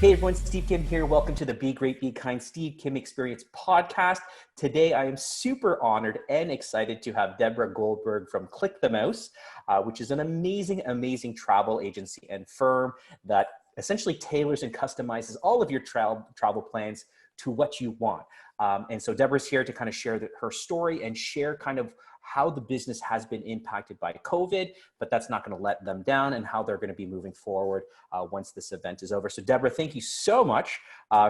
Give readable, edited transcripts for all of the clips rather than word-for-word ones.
Hey everyone, Steve Kim here. Welcome to the Be Great, Be Kind Steve Kim Experience podcast. Today I am super honored and excited to have Deborah Goldberg from Click the Mouse, which is an amazing travel agency and firm that essentially tailors and customizes all of your travel plans to what you want. And so Deborah's here to kind of share her story and share kind of how the business has been impacted by COVID, but that's not going to let them down, and how they're going to be moving forward once this event is over. So Deborah, thank you so much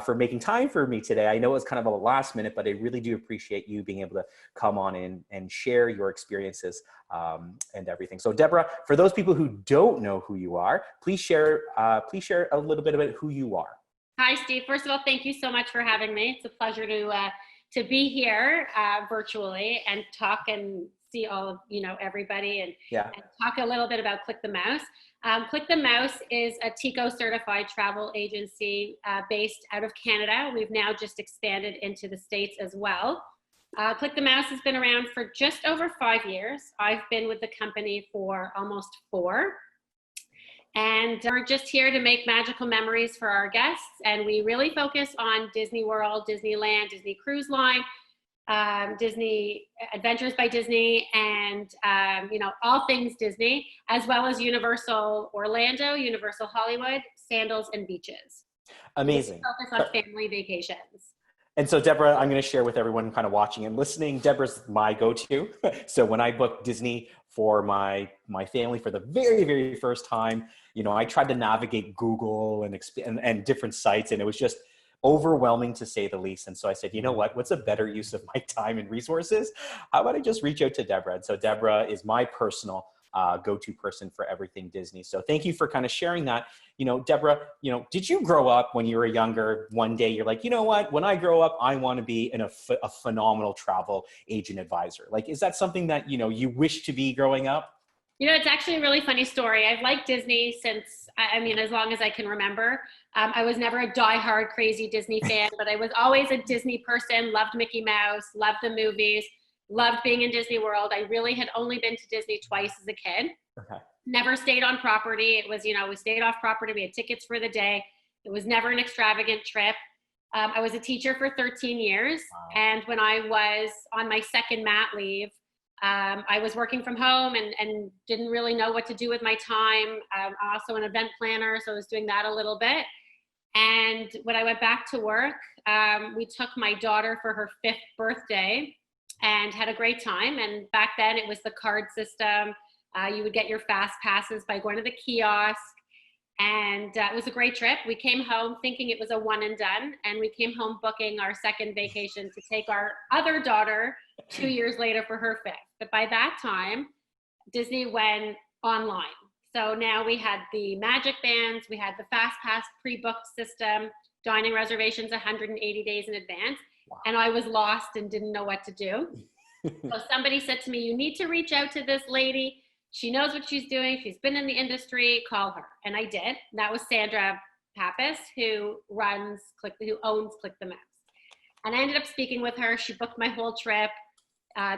for making time for me today. I know it was kind of a last minute, but I really do appreciate you being able to come on in and share your experiences and everything. So Deborah, for those people who don't know who you are, please share a little bit about who you are. Hi, Steve. First of all, thank you so much for having me. It's a pleasure to be here virtually and talk and see all of everybody and talk a little bit about Click the Mouse. Click the Mouse is a TICO certified travel agency based out of Canada. We've now just expanded into the States as well. Click the Mouse has been around for just over 5 years. I've been with the company for almost 4. And we're just here to make magical memories for our guests. And we really focus on Disney World, Disneyland, Disney Cruise Line, Disney Adventures by Disney, and all things Disney, as well as Universal Orlando, Universal Hollywood, Sandals, and beaches. Amazing. We focus on family vacations. And so Deborah, I'm going to share with everyone kind of watching and listening, Deborah's my go-to. So when I booked Disney for my family for the very first time, I tried to navigate Google and different sites, and it was just overwhelming to say the least. And so I said, you know what's a better use of my time and resources? How about I just reach out to Deborah? And so Deborah is my personal go-to person for everything Disney. So thank you for kind of sharing that. Deborah, did you grow up when you were younger, one day you're like, you know what, when I grow up, I want to be a phenomenal travel agent advisor? Like, is that something that, you wish to be growing up? It's actually a really funny story. I've liked Disney since, as long as I can remember. I was never a diehard crazy Disney fan, but I was always a Disney person, loved Mickey Mouse, loved the movies, loved being in Disney World. I really had only been to Disney twice as a kid. Okay. Never stayed on property. It was, we stayed off property. We had tickets for the day. It was never an extravagant trip. I was a teacher for 13 years. Wow. And when I was on my second mat leave, I was working from home and didn't really know what to do with my time. I'm also an event planner, so I was doing that a little bit. And when I went back to work, we took my daughter for her 5th birthday and had a great time. And back then it was the card system. You would get your fast passes by going to the kiosk. And it was a great trip. We came home thinking it was a one and done. And we came home booking our second vacation to take our other daughter 2 years later for her 5th. But by that time, Disney went online. So now we had the Magic Bands, we had the Fast Pass pre-booked system, dining reservations 180 days in advance. Wow. And I was lost and didn't know what to do. So somebody said to me, you need to reach out to this lady. She knows what she's doing. She's been in the industry. Call her. And I did. And that was Sandra Pappas, who owns Click the Mouse. And I ended up speaking with her. She booked my whole trip.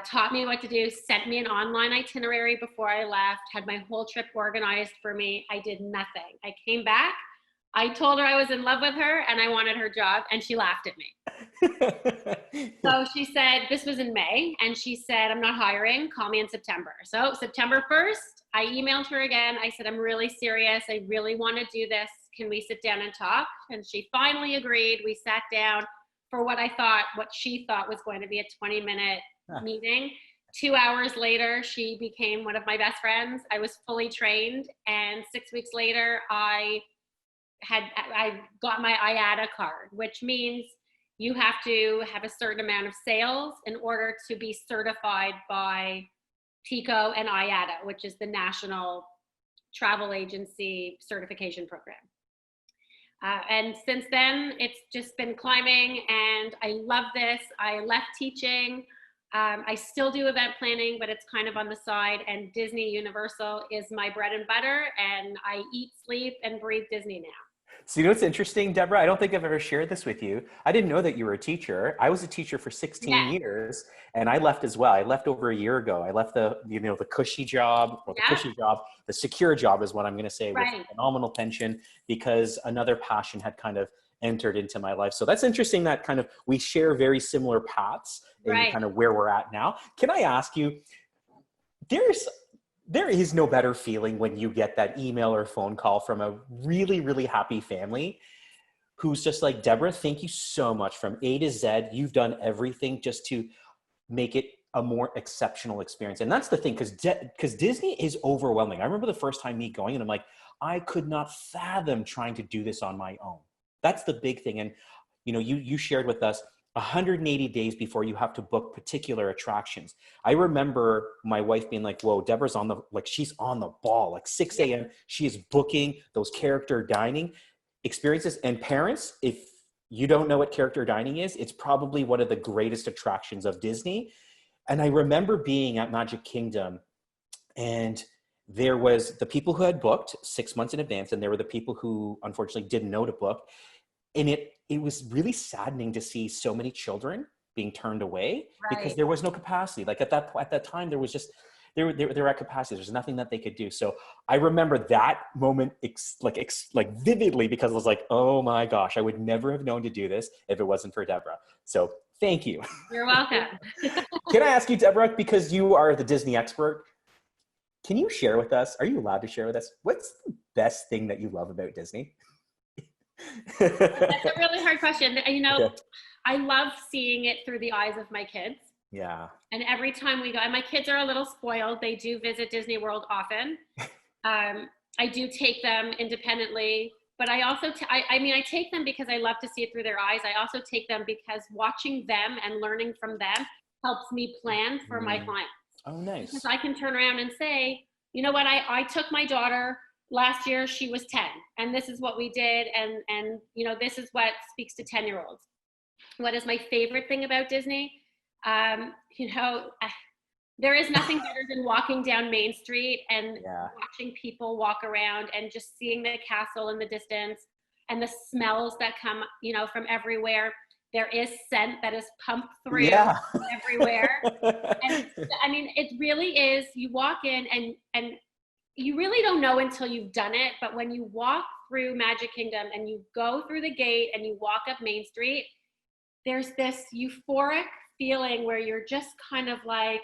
Taught me what to do, sent me an online itinerary before I left, had my whole trip organized for me. I did nothing. I came back, I told her I was in love with her and I wanted her job, and she laughed at me. So she said, this was in May, and she said, I'm not hiring, call me in September. So September 1st, I emailed her again. I said, I'm really serious. I really want to do this. Can we sit down and talk? And she finally agreed. We sat down for what she thought was going to be a 20-minute meeting. 2 hours later, she became one of my best friends. I was fully trained, and 6 weeks later, I got my IATA card, which means you have to have a certain amount of sales in order to be certified by TICO and IATA, which is the National Travel Agency Certification Program. And since then, it's just been climbing, and I love this. I left teaching. I still do event planning, but it's kind of on the side, and Disney Universal is my bread and butter, and I eat, sleep, and breathe Disney now. So you know what's interesting, Deborah? I don't think I've ever shared this with you. I didn't know that you were a teacher. I was a teacher for 16 Yes. years and I left as well. I left over a year ago. I left the cushy job, or the Yeah. cushy job, the secure job is what I'm going to say, with Right. phenomenal pension, because another passion had kind of entered into my life. So that's interesting that kind of we share very similar paths in Right. kind of where we're at now. Can I ask you, there's there is no better feeling when you get that email or phone call from a really, really happy family who's just like, Deborah, thank you so much from A to Z. You've done everything just to make it a more exceptional experience. And that's the thing, because Disney is overwhelming. I remember the first time me going and I'm like, I could not fathom trying to do this on my own. That's the big thing. And you shared with us 180 days before you have to book particular attractions. I remember my wife being like, whoa, Deborah's she's on the ball, like 6 a.m. She is booking those character dining experiences. And parents, if you don't know what character dining is, it's probably one of the greatest attractions of Disney. And I remember being at Magic Kingdom, and there was the people who had booked 6 months in advance, and there were the people who unfortunately didn't know to book. And it was really saddening to see so many children being turned away because Right. there was no capacity. Like at that time, there was just they were at capacity. There's nothing that they could do. So I remember that moment vividly, because I was like, oh my gosh, I would never have known to do this if it wasn't for Deborah. So thank you. You're welcome. Can I ask you, Deborah, because you are the Disney expert, can you share with us, are you allowed to share with us, what's the best thing that you love about Disney? That's a really hard question. Okay. I love seeing it through the eyes of my kids. Yeah. And every time we go, and my kids are a little spoiled, they do visit Disney World often. I do take them independently, but I also, I take them because I love to see it through their eyes. I also take them because watching them and learning from them helps me plan for my clients. Oh, nice. Because I can turn around and say, you know what, I took my daughter last year, she was 10, and this is what we did, and this is what speaks to 10-year-olds. What is my favorite thing about Disney? There is nothing better than walking down Main Street and watching people walk around and just seeing the castle in the distance and the smells that come, from everywhere. There is scent that is pumped through everywhere. And it really is, you walk in and you really don't know until you've done it, but when you walk through Magic Kingdom and you go through the gate and you walk up Main Street, there's this euphoric feeling where you're just kind of like,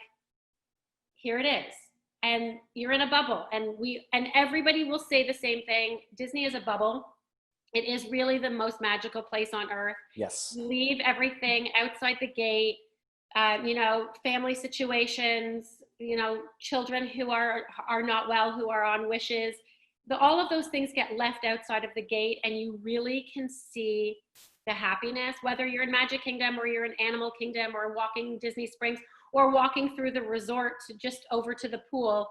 here it is. And you're in a bubble. And everybody will say the same thing. Disney is a bubble. It is really the most magical place on earth. Yes. You leave everything outside the gate, family situations, children who are not well, who are on wishes. All of those things get left outside of the gate, and you really can see the happiness, whether you're in Magic Kingdom or you're in Animal Kingdom or walking Disney Springs or walking through the resort just over to the pool.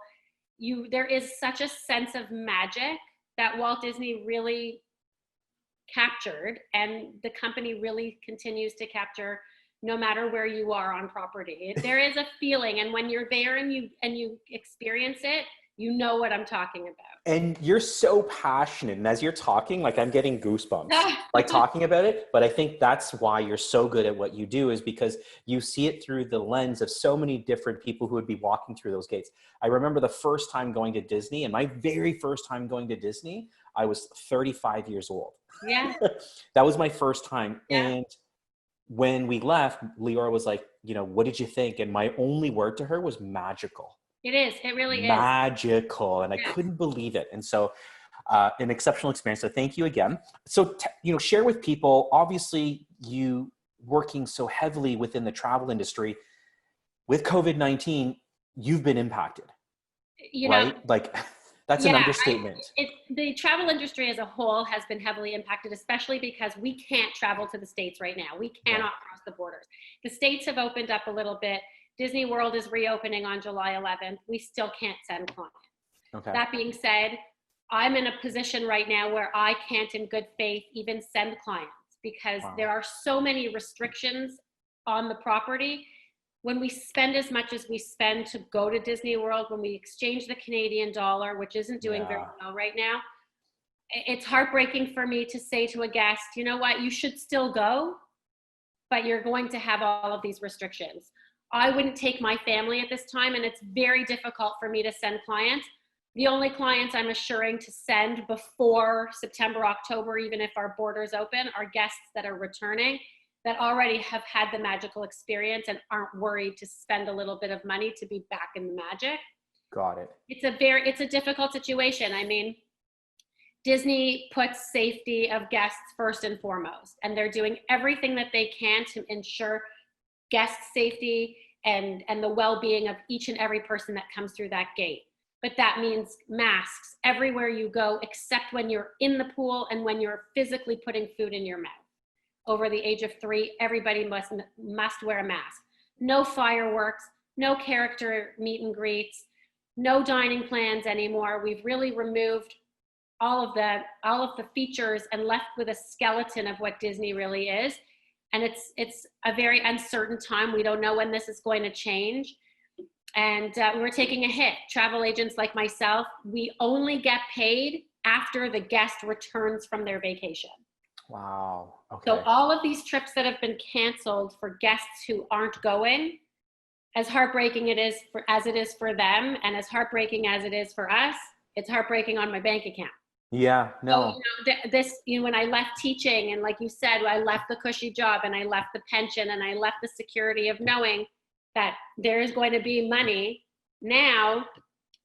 There is such a sense of magic that Walt Disney really captured, and the company really continues to capture no matter where you are on property. There is a feeling, and when you're there and you experience it, you know what I'm talking about. And you're so passionate, and as you're talking, like I'm getting goosebumps, like talking about it. But I think that's why you're so good at what you do, is because you see it through the lens of so many different people who would be walking through those gates. I remember the first time going to Disney, and my very first time going to Disney, I was 35 years old. Yeah. That was my first time. Yeah. And when we left, Leora was like, what did you think? And my only word to her was magical. It is. It really is. Magical. And I couldn't believe it. And so an exceptional experience. So thank you again. So, share with people, obviously you working so heavily within the travel industry with COVID-19, you've been impacted, right? Like that's an understatement. The travel industry as a whole has been heavily impacted, especially because we can't travel to the States right now. We cannot cross the borders. The States have opened up a little bit. Disney World is reopening on July 11th. We still can't send clients. Okay. That being said, I'm in a position right now where I can't in good faith even send clients because there are so many restrictions on the property. When we spend as much as we spend to go to Disney World, when we exchange the Canadian dollar, which isn't doing very well right now, it's heartbreaking for me to say to a guest, you know what, you should still go, but you're going to have all of these restrictions. I wouldn't take my family at this time, and it's very difficult for me to send clients. The only clients I'm assuring to send before September, October, even if our borders open, are guests that are returning, that already have had the magical experience and aren't worried to spend a little bit of money to be back in the magic. Got it. It's a difficult situation. I mean, Disney puts safety of guests first and foremost, and they're doing everything that they can to ensure guest safety and the well-being of each and every person that comes through that gate. But that means masks everywhere you go, except when you're in the pool and when you're physically putting food in your mouth. Over the age of 3, everybody must wear a mask. No fireworks, no character meet and greets, no dining plans anymore. We've really removed all of the features and left with a skeleton of what Disney really is. And it's a very uncertain time. We don't know when this is going to change. And we're taking a hit. Travel agents like myself, we only get paid after the guest returns from their vacation. Wow. Okay. So all of these trips that have been canceled for guests who aren't going, as heartbreaking as it is for them, and as heartbreaking as it is for us, it's heartbreaking on my bank account. Yeah, no. So, when I left teaching, and like you said, I left the cushy job and I left the pension and I left the security of knowing that there is going to be money now.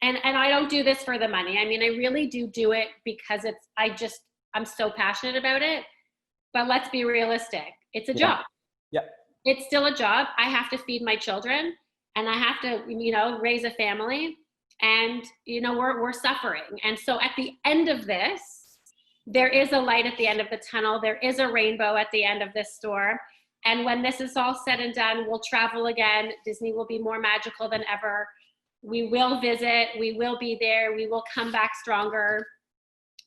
And I don't do this for the money. I mean, I really do it because I'm so passionate about it. But let's be realistic. It's a job. Yeah. It's still a job. I have to feed my children and I have to, raise a family, and, we're suffering. And so at the end of this, there is a light at the end of the tunnel. There is a rainbow at the end of this storm. And when this is all said and done, we'll travel again. Disney will be more magical than ever. We will visit. We will be there. We will come back stronger.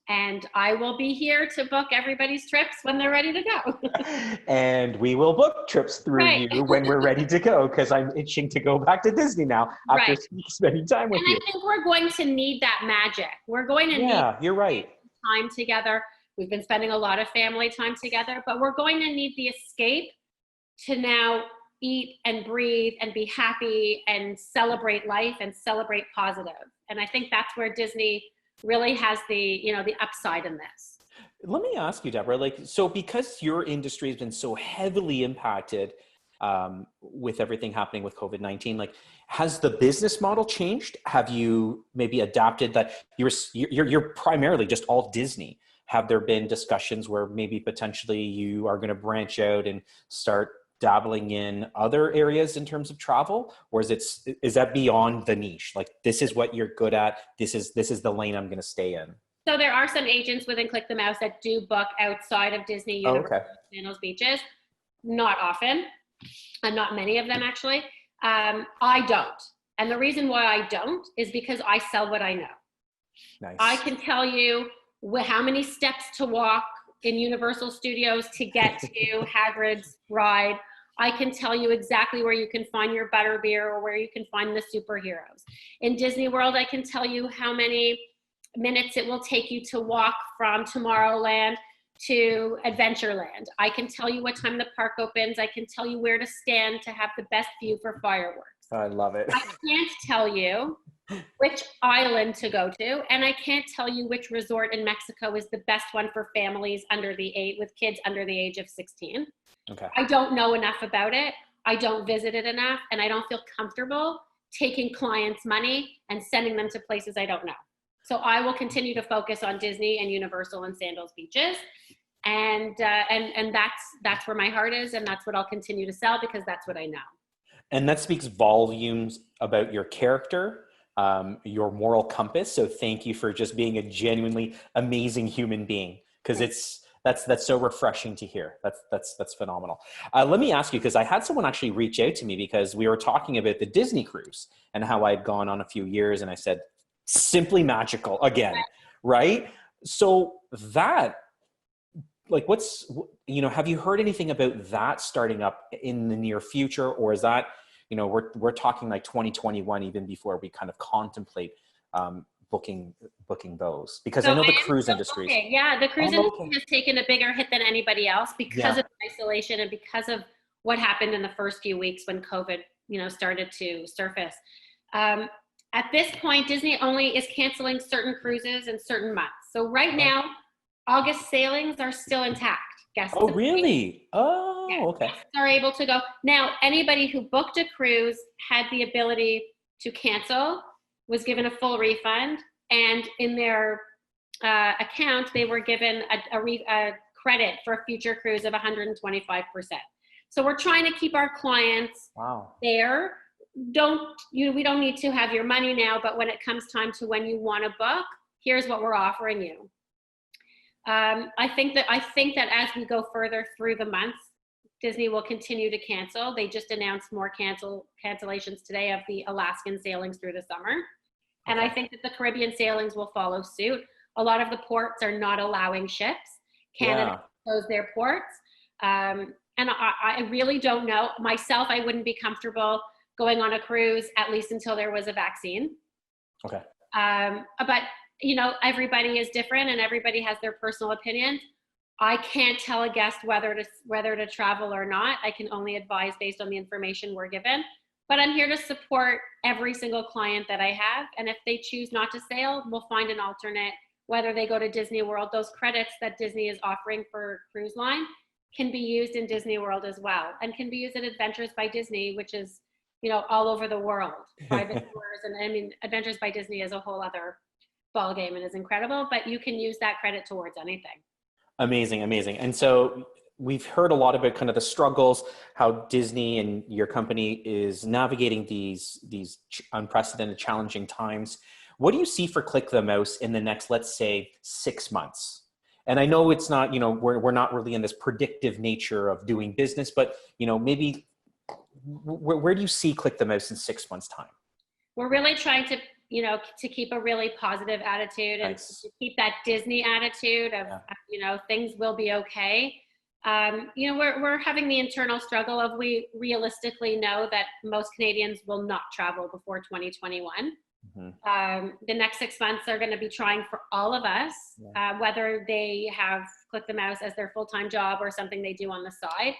And I will be here to book everybody's trips when they're ready to go. And we will book trips through you when we're ready to go, because I'm itching to go back to Disney now after spending time with you. And I think we're going to need that magic. We're going to need you're right. time together. We've been spending a lot of family time together, but we're going to need the escape to now eat and breathe and be happy and celebrate life and celebrate positive. And I think that's where Disney really has the upside in this. Let me ask you, Deborah, so because your industry has been so heavily impacted with everything happening with COVID-19, has the business model changed? Have you maybe adapted that you're primarily just all Disney? Have there been discussions where maybe potentially you are going to branch out and start dabbling in other areas in terms of travel, or is that beyond the niche? This is what you're good at. This is the lane I'm going to stay in. So there are some agents within Click the Mouse that do book outside of Disney Universal and those beaches. Not often, and not many of them actually. I don't, and the reason why I don't is because I sell what I know. Nice. I can tell you how many steps to walk in Universal Studios to get to Hagrid's ride. I can tell you exactly where you can find your butterbeer or where you can find the superheroes. In Disney World, I can tell you how many minutes it will take you to walk from Tomorrowland to Adventureland. I can tell you what time the park opens. I can tell you where to stand to have the best view for fireworks. I love it. I can't tell you which island to go to, and I can't tell you which resort in Mexico is the best one for families with kids under the age of 16. Okay. I don't know enough about it. I don't visit it enough, and I don't feel comfortable taking clients' money and sending them to places I don't know. So I will continue to focus on Disney and Universal and Sandals Beaches, and that's where my heart is, and that's what I'll continue to sell because that's what I know. And that speaks volumes about your character, your moral compass. So thank you for just being a genuinely amazing human being, because that's so refreshing to hear. That's phenomenal. Let me ask you, because I had someone actually reach out to me because we were talking about the Disney cruise and how I'd gone on a few years, and I said, simply magical again, right? So that, have you heard anything about that starting up in the near future, or is that, we're talking 2021 even before we kind of contemplate booking those? Because So I know I the am cruise still industries. booking. Yeah, the cruise Oh, industry okay. has taken a bigger hit than anybody else because Yeah. of isolation and because of what happened in the first few weeks when COVID, started to surface. Um, at this point, Disney only is canceling certain cruises in certain months. So right Oh, now, August sailings are still intact. Guests, oh, really? yeah, Oh, okay. guests are able to go. Now, anybody who booked a cruise had the ability to cancel, was given a full refund, and in their account, they were given a credit for a future cruise of 125%. So we're trying to keep our clients Wow. there. We don't need to have your money now, but when it comes time to when you want to book, here's what we're offering you. I think that as we go further through the months, Disney will continue to cancel. They just announced more cancellations today of the Alaskan sailings through the summer. And I Okay. think that the Caribbean sailings will follow suit. A lot of the ports are not allowing ships. Canada Yeah. closed their ports. And I really don't know. Myself, I wouldn't be comfortable going on a cruise, at least until there was a vaccine. Okay. But everybody is different and everybody has their personal opinions. I can't tell a guest whether to travel or not. I can only advise based on the information we're given. But I'm here to support every single client that I have. And if they choose not to sail, we'll find an alternate, whether they go to Disney World. Those credits that Disney is offering for cruise line can be used in Disney World as well, and can be used at Adventures by Disney, which is, all over the world. Private tours, and I mean, Adventures by Disney is a whole other ball game and is incredible, but you can use that credit towards anything. Amazing, amazing. And so we've heard a lot about kind of the struggles, how Disney and your company is navigating these unprecedented, challenging times. What do you see for Click the Mouse in the next, let's say, 6 months? And I know it's not, we're not really in this predictive nature of doing business, but maybe where do you see Click the Mouse in 6 months' time? We're really trying to, to keep a really positive attitude and Nice. to keep that Disney attitude of, things will be okay. We're having the internal struggle of, we realistically know that most Canadians will not travel before 2021. Mm-hmm. The next 6 months are going to be trying for all of us, whether they have Click the Mouse as their full-time job or something they do on the side.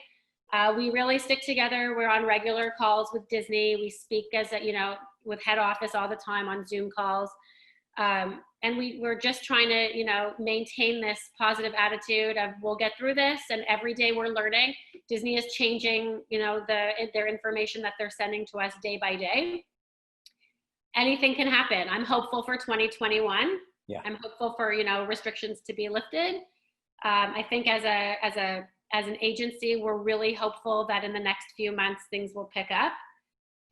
We really stick together. We're on regular calls with Disney. We speak with head office all the time on Zoom calls. And we're just trying to, maintain this positive attitude of, we'll get through this. And every day we're learning. Disney is changing, their information that they're sending to us day by day. Anything can happen. I'm hopeful for 2021. Yeah. I'm hopeful for, restrictions to be lifted. I think as an agency, we're really hopeful that in the next few months, things will pick up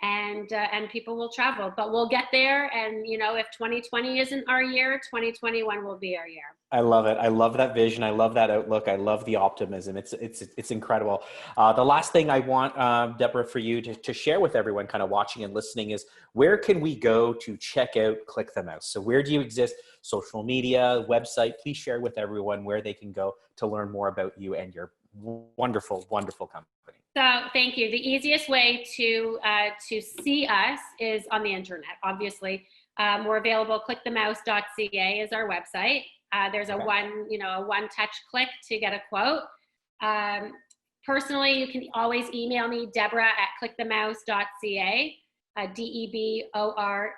and people will travel, but we'll get there. And, if 2020 isn't our year, 2021 will be our year. I love it. I love that vision. I love that outlook. I love the optimism. It's incredible. The last thing I want, Deborah, for you to share with everyone kind of watching and listening is, where can we go to check out Click the Mouse? So where do you exist? Social media, website? Please share with everyone where they can go to learn more about you and your wonderful, wonderful company. So thank you. The easiest way to see us is on the internet, obviously. We're available. Clickthemouse.ca is our website. There's a one-touch click to get a quote. Personally, you can always email me, Deborah at clickthemouse.ca, DEBORAH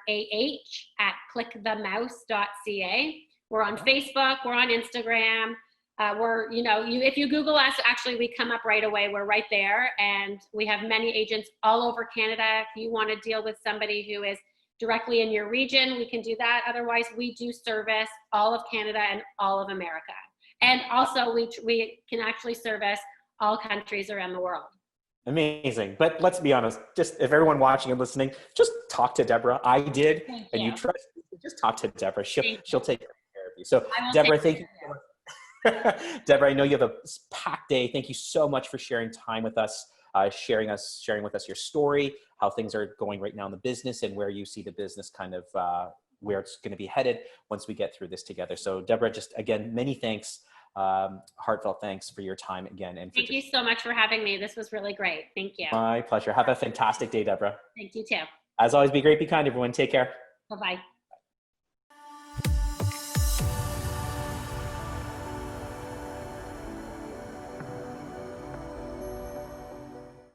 at clickthemouse.ca. We're on Facebook. We're on Instagram. If you Google us, actually, we come up right away. We're right there. And we have many agents all over Canada. If you want to deal with somebody who is directly in your region, we can do that. Otherwise, we do service all of Canada and all of America. And also, we can actually service all countries around the world. Amazing. But let's be honest, just if everyone watching and listening, just talk to Deborah. I did. And you trust me, just talk to Deborah. She'll take care of you. So Deborah, thank you so much. Deborah, I know you have a packed day. Thank you so much for sharing time with us, sharing with us your story, how things are going right now in the business, and where you see the business kind of where it's going to be headed once we get through this together. So Deborah, just again, many thanks, heartfelt thanks for your time again. And thank you so much for having me. This was really great. Thank you. My pleasure. Have a fantastic day, Deborah. Thank you too. As always, be great, be kind, everyone. Take care. Bye-bye.